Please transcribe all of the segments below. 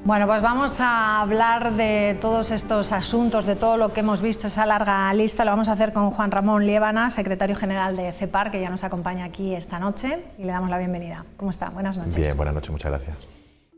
Bueno, pues vamos a hablar de todos estos asuntos, de todo lo que hemos visto, esa larga lista. Lo vamos a hacer con Juan Ramón Liébana, secretario general de CEPAR, que ya nos acompaña aquí esta noche, y le damos la bienvenida. ¿Cómo está? Buenas noches. Bien, buenas noches, muchas gracias.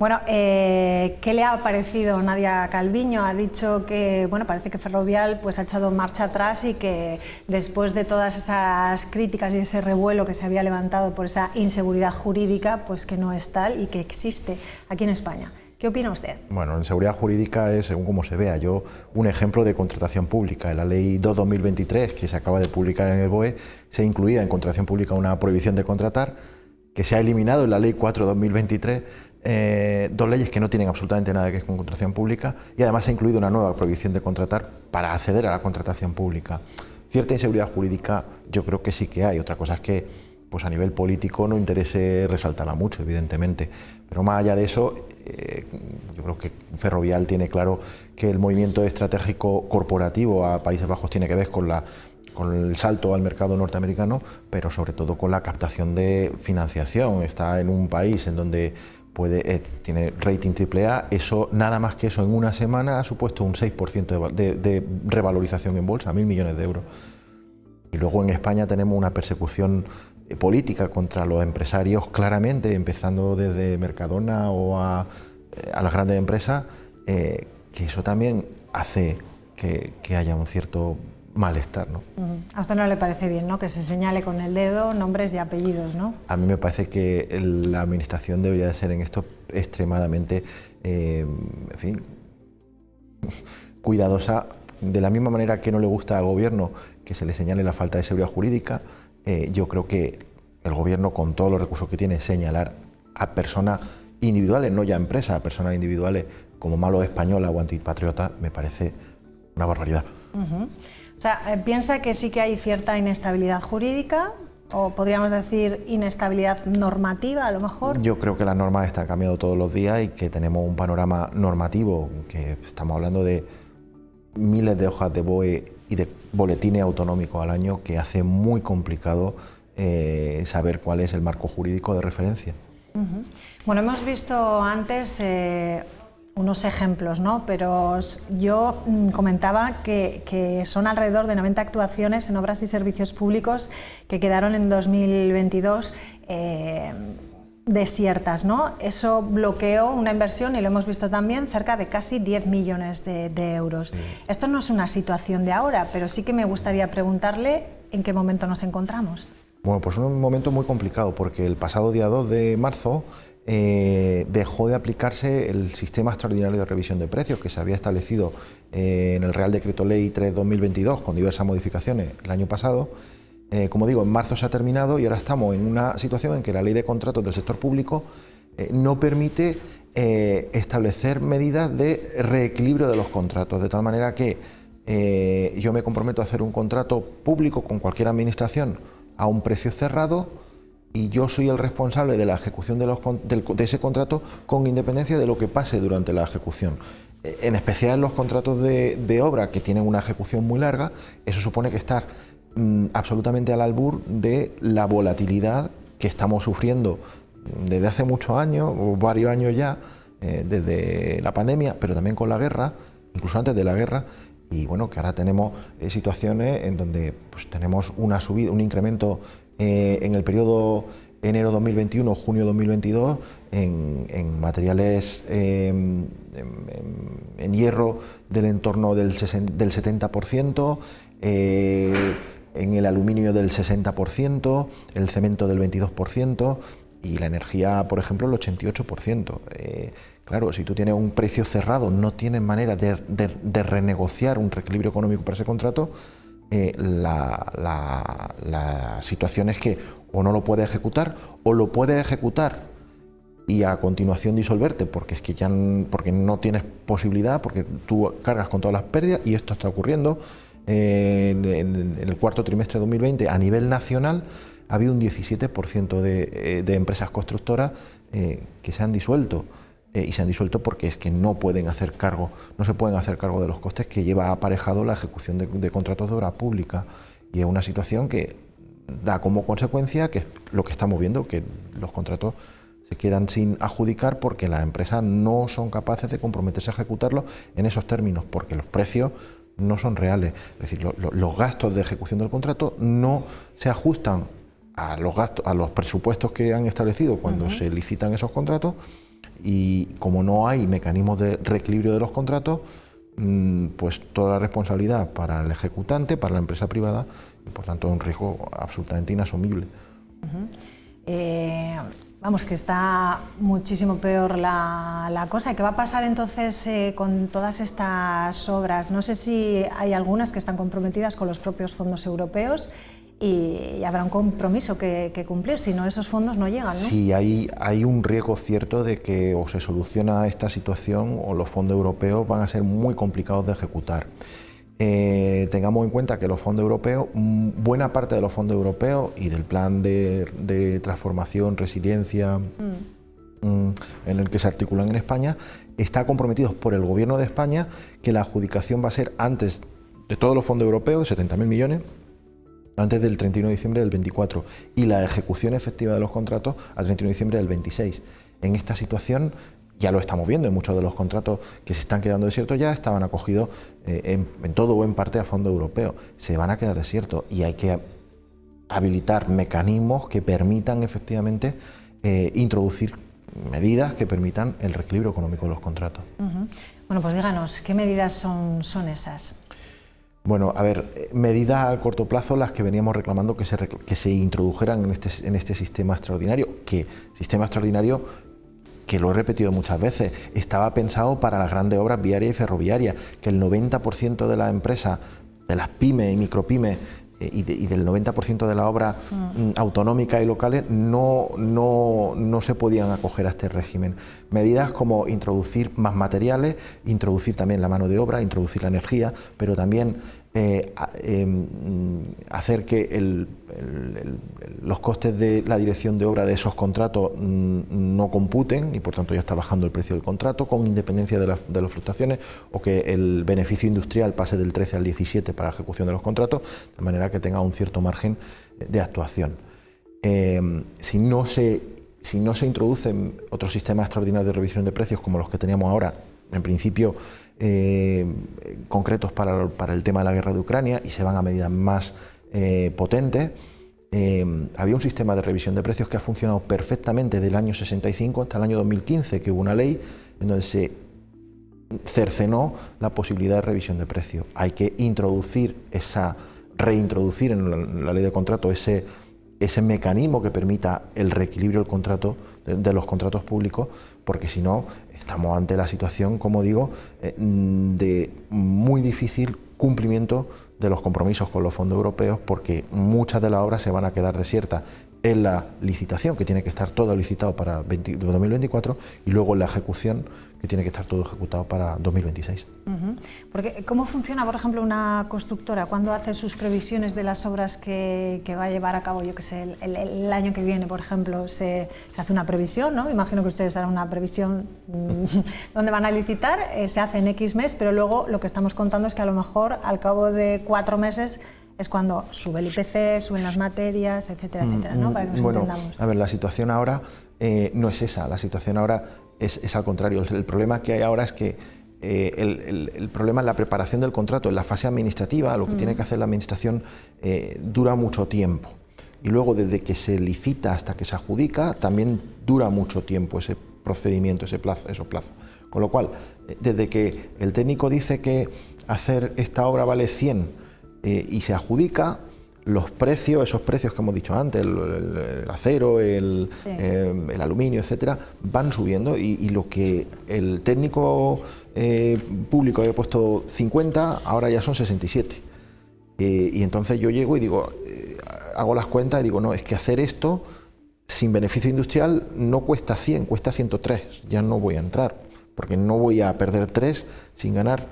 Bueno, ¿qué le ha parecido Nadia Calviño? Ha dicho que, bueno, parece que Ferrovial pues ha echado marcha atrás y que después de todas esas críticas y ese revuelo que se había levantado por esa inseguridad jurídica, pues que no es tal y que existe aquí en España. ¿Qué opina usted? Bueno, inseguridad jurídica es según cómo se vea. Yo, un ejemplo de contratación pública. En la Ley 2/2023, que se acaba de publicar en el BOE, se incluía en contratación pública una prohibición de contratar, que se ha eliminado en la Ley 4/2023, dos leyes que no tienen absolutamente nada que ver con contratación pública, y además se ha incluido una nueva prohibición de contratar para acceder a la contratación pública. Cierta inseguridad jurídica yo creo que sí que hay. Otra cosa es que pues a nivel político no interese resaltarla mucho, evidentemente, pero más allá de eso, yo creo que Ferrovial tiene claro que el movimiento estratégico corporativo a Países Bajos tiene que ver con el salto al mercado norteamericano, pero sobre todo con la captación de financiación. Está en un país en donde tiene rating AAA, eso, nada más que eso, en una semana ha supuesto un 6% de revalorización en bolsa, 1.000 millones de euros. Y luego en España tenemos una persecución política contra los empresarios, claramente, empezando desde Mercadona o a las grandes empresas, que eso también hace que haya un cierto malestar, ¿no? A usted no le parece bien, ¿no?, que se señale con el dedo nombres y apellidos, ¿no? A mí me parece que la administración debería de ser en esto extremadamente, en fin, cuidadosa. De la misma manera que no le gusta al gobierno que se le señale la falta de seguridad jurídica, yo creo que el gobierno, con todos los recursos que tiene, señalar a personas individuales, no ya empresas, a personas individuales como malos españolas o antipatriotas, me parece una barbaridad. O sea, ¿piensa que sí que hay cierta inestabilidad jurídica o podríamos decir inestabilidad normativa a lo mejor? Yo creo que las normas están cambiando todos los días y que tenemos un panorama normativo, que estamos hablando de miles de hojas de BOE y de boletines autonómicos al año, que hace muy complicado saber cuál es el marco jurídico de referencia. Bueno, hemos visto antes unos ejemplos, ¿no? Pero yo comentaba que son alrededor de 90 actuaciones en obras y servicios públicos que quedaron en 2022 desiertas, ¿no? Eso bloqueó una inversión, y lo hemos visto también, cerca de casi 10 millones de euros. Sí. Esto no es una situación de ahora, pero sí que me gustaría preguntarle en qué momento nos encontramos. Bueno, pues un momento muy complicado, porque el pasado día 2 de marzo dejó de aplicarse el sistema extraordinario de revisión de precios que se había establecido en el Real Decreto Ley 3/2022 con diversas modificaciones el año pasado. Como digo, en marzo se ha terminado y ahora estamos en una situación en que la Ley de Contratos del sector público no permite establecer medidas de reequilibrio de los contratos, de tal manera que yo me comprometo a hacer un contrato público con cualquier administración a un precio cerrado y yo soy el responsable de la ejecución de ese contrato con independencia de lo que pase durante la ejecución. En especial en los contratos de obra que tienen una ejecución muy larga, eso supone que estar absolutamente al albur de la volatilidad que estamos sufriendo desde hace muchos años, o varios años ya, desde la pandemia, pero también con la guerra, incluso antes de la guerra, y bueno, que ahora tenemos situaciones en donde pues, tenemos una subida, un incremento en el periodo enero 2021, junio 2022, en materiales, en hierro del entorno del 70%, en el aluminio del 60%, el cemento del 22% y la energía, por ejemplo, el 88%. Claro, si tú tienes un precio cerrado, no tienes manera de renegociar un reequilibrio económico para ese contrato, la situación es que o no lo puedes ejecutar o lo puedes ejecutar y a continuación disolverte porque no tienes posibilidad, porque tú cargas con todas las pérdidas, y esto está ocurriendo. En el cuarto trimestre de 2020 a nivel nacional ha habido un 17% de empresas constructoras que se han disuelto. Y se han disuelto porque es que no se pueden hacer cargo de los costes que lleva aparejado la ejecución de contratos de obra pública, y es una situación que da como consecuencia que es lo que estamos viendo, que los contratos se quedan sin adjudicar porque las empresas no son capaces de comprometerse a ejecutarlo en esos términos, porque los precios no son reales. Es decir, los gastos de ejecución del contrato no se ajustan a los gastos, a los presupuestos que han establecido cuando se licitan esos contratos, y como no hay mecanismos de reequilibrio de los contratos, pues toda la responsabilidad para el ejecutante, para la empresa privada, y por tanto es un riesgo absolutamente inasumible. Vamos, que está muchísimo peor la cosa. ¿Qué va a pasar entonces con todas estas obras? No sé si hay algunas que están comprometidas con los propios fondos europeos y habrá un compromiso que cumplir, si no esos fondos no llegan, ¿no? Sí, hay un riesgo cierto de que o se soluciona esta situación o los fondos europeos van a ser muy complicados de ejecutar. Tengamos en cuenta que los fondos europeos, buena parte de los fondos europeos y del plan de transformación, resiliencia, en el que se articulan en España, está comprometidos por el Gobierno de España que la adjudicación va a ser antes de todos los fondos europeos, de 70.000 millones, antes del 31 de diciembre del 24, y la ejecución efectiva de los contratos al 31 de diciembre del 26. En esta situación ya lo estamos viendo, en muchos de los contratos que se están quedando desiertos ya estaban acogidos en todo o en parte a fondo europeo. Se van a quedar desiertos y hay que habilitar mecanismos que permitan efectivamente introducir medidas que permitan el reequilibrio económico de los contratos. Bueno, pues díganos, ¿qué medidas son esas? Bueno, a ver, medidas a corto plazo las que veníamos reclamando que se introdujeran en este sistema extraordinario, que lo he repetido muchas veces, estaba pensado para las grandes obras viarias y ferroviarias, que el 90% de las empresas, de las pymes y micropymes y del 90% de las obras autonómicas y locales no se podían acoger a este régimen. Medidas como introducir más materiales, introducir también la mano de obra, introducir la energía, pero también hacer que los costes de la dirección de obra de esos contratos no computen y por tanto ya está bajando el precio del contrato con independencia de las fluctuaciones, o que el beneficio industrial pase del 13 al 17 para la ejecución de los contratos, de manera que tenga un cierto margen de actuación. Si no se introducen otros sistemas extraordinarios de revisión de precios como los que teníamos ahora, en principio concretos para el tema de la guerra de Ucrania, y se van a medidas más potentes, había un sistema de revisión de precios que ha funcionado perfectamente desde el año 65 hasta el año 2015, que hubo una ley en donde se cercenó la posibilidad de revisión de precios. Hay que reintroducir en la ley de contrato ese mecanismo que permita el reequilibrio del contrato, de los contratos públicos, porque si no estamos ante la situación, como digo, de muy difícil cumplimiento de los compromisos con los fondos europeos, porque muchas de las obras se van a quedar desiertas en la licitación, que tiene que estar todo licitado para 2024, y luego en la ejecución, que tiene que estar todo ejecutado para 2026. Porque, ¿cómo funciona, por ejemplo, una constructora cuando hace sus previsiones de las obras que va a llevar a cabo? Yo que sé, el año que viene, por ejemplo, se hace una previsión, ¿no? Imagino que ustedes harán una previsión donde van a licitar, se hace en X mes, pero luego lo que estamos contando es que a lo mejor al cabo de 4 meses es cuando sube el IPC, suben las materias, etcétera, etcétera, ¿no? Para que nos entendamos. A ver, la situación ahora no es esa, la situación ahora es al contrario. El problema que hay ahora es que el problema es la preparación del contrato, en la fase administrativa, lo que tiene que hacer la administración dura mucho tiempo. Y luego, desde que se licita hasta que se adjudica, también dura mucho tiempo ese procedimiento, esos plazos. Con lo cual, desde que el técnico dice que hacer esta obra vale 100 y se adjudica, los precios, esos precios que hemos dicho antes, el acero, el aluminio, etcétera, van subiendo, y lo que el técnico público había puesto 50, ahora ya son 67. Y entonces yo llego y digo, hago las cuentas y digo, no, es que hacer esto sin beneficio industrial no cuesta 100, cuesta 103, ya no voy a entrar, porque no voy a perder 3 sin ganar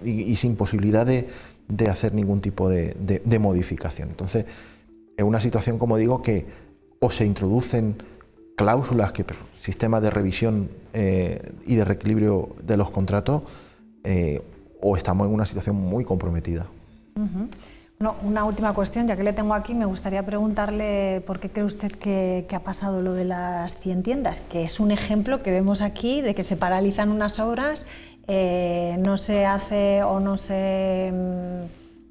y sin posibilidad de hacer ningún tipo de modificación. Entonces, es una situación, como digo, que o se introducen cláusulas, sistemas de revisión y de reequilibrio de los contratos, o estamos en una situación muy comprometida. Bueno, No, una última cuestión, ya que le tengo aquí, me gustaría preguntarle por qué cree usted que ha pasado lo de las 100 tiendas, que es un ejemplo que vemos aquí de que se paralizan unas obras, no se hace o no se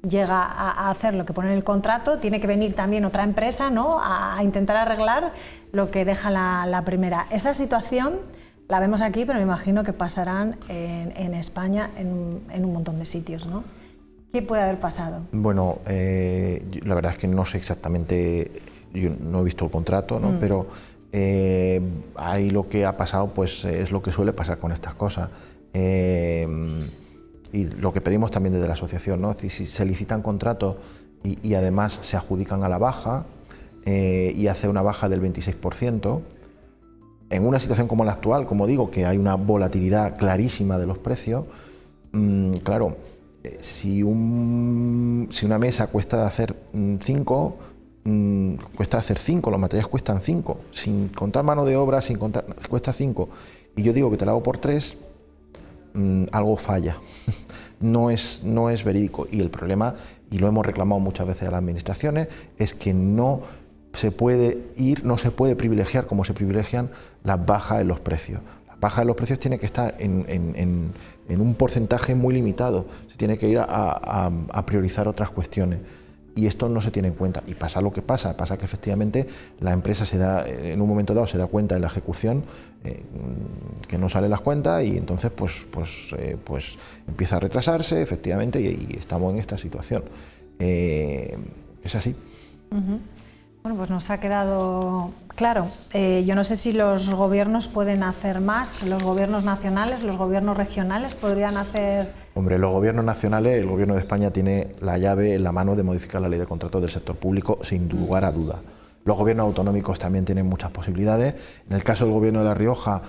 llega a hacer lo que pone en el contrato, tiene que venir también otra empresa, ¿no?, a intentar arreglar lo que deja la primera. Esa situación la vemos aquí, pero me imagino que pasarán en España en un montón de sitios, ¿no? ¿Qué puede haber pasado? Bueno, la verdad es que no sé exactamente, yo no he visto el contrato, ¿no? Pero ahí lo que ha pasado pues es lo que suele pasar con estas cosas. Y lo que pedimos también desde la asociación, ¿no? Si se licitan contratos y además se adjudican a la baja y hace una baja del 26%, en una situación como la actual, como digo, que hay una volatilidad clarísima de los precios, claro, si una mesa cuesta hacer 5, cuesta hacer 5, los materiales cuestan 5, sin contar mano de obra, sin contar, cuesta 5, y yo digo que te la hago por 3, algo falla. No es verídico, y el problema, y lo hemos reclamado muchas veces a las administraciones, es que no se puede privilegiar como se privilegian las bajas en los precios. Las bajas en los precios tienen que estar en un porcentaje muy limitado, se tiene que ir a priorizar otras cuestiones, y esto no se tiene en cuenta, y pasa lo que pasa que efectivamente la empresa en un momento dado se da cuenta de la ejecución, que no salen las cuentas, y entonces pues empieza a retrasarse efectivamente, y estamos en esta situación. Es así. Bueno, pues nos ha quedado claro. Yo no sé si los gobiernos pueden hacer más, los gobiernos nacionales, los gobiernos regionales podrían hacer... Hombre, los gobiernos nacionales, el gobierno de España tiene la llave en la mano de modificar la ley de contratos del sector público, sin lugar a duda. Los gobiernos autonómicos también tienen muchas posibilidades. En el caso del gobierno de La Rioja,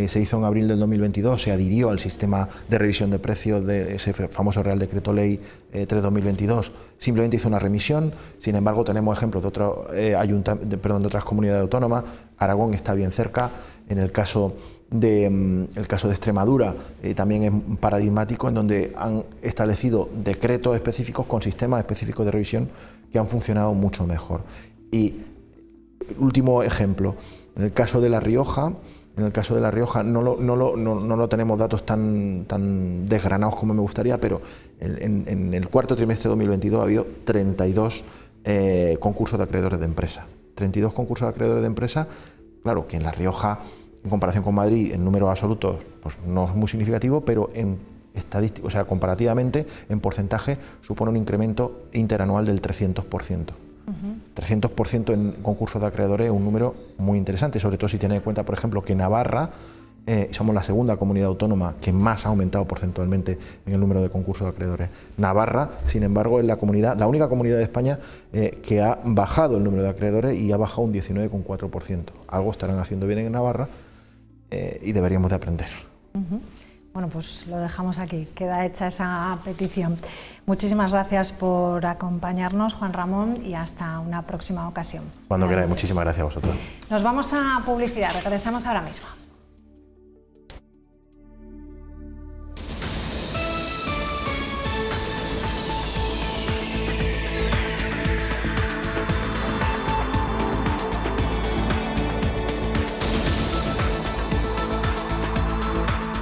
se hizo en abril del 2022, se adhirió al sistema de revisión de precios de ese famoso Real Decreto Ley 3/2022, simplemente hizo una remisión. Sin embargo, tenemos ejemplos de otras comunidades autónomas. Aragón está bien cerca. En el caso de Extremadura también es paradigmático, en donde han establecido decretos específicos con sistemas específicos de revisión que han funcionado mucho mejor. Y último ejemplo, en el caso de La Rioja, no lo tenemos datos tan desgranados como me gustaría, pero en el cuarto trimestre de 2022 ha habido 32 concursos de acreedores de empresa. 32 concursos de acreedores de empresa, claro que en La Rioja, en comparación con Madrid, en números absolutos pues no es muy significativo, pero en estadística, o sea, comparativamente, en porcentaje, supone un incremento interanual del 300%. 300% en concursos de acreedores es un número muy interesante, sobre todo si tiene en cuenta, por ejemplo, que Navarra, somos la segunda comunidad autónoma que más ha aumentado porcentualmente en el número de concursos de acreedores. Navarra, sin embargo, es la única comunidad de España que ha bajado el número de acreedores y ha bajado un 19,4%. Algo estarán haciendo bien en Navarra y deberíamos de aprender. Bueno, pues lo dejamos aquí, queda hecha esa petición. Muchísimas gracias por acompañarnos, Juan Ramón, y hasta una próxima ocasión. Cuando queráis, muchísimas gracias a vosotros. Nos vamos a publicidad, regresamos ahora mismo.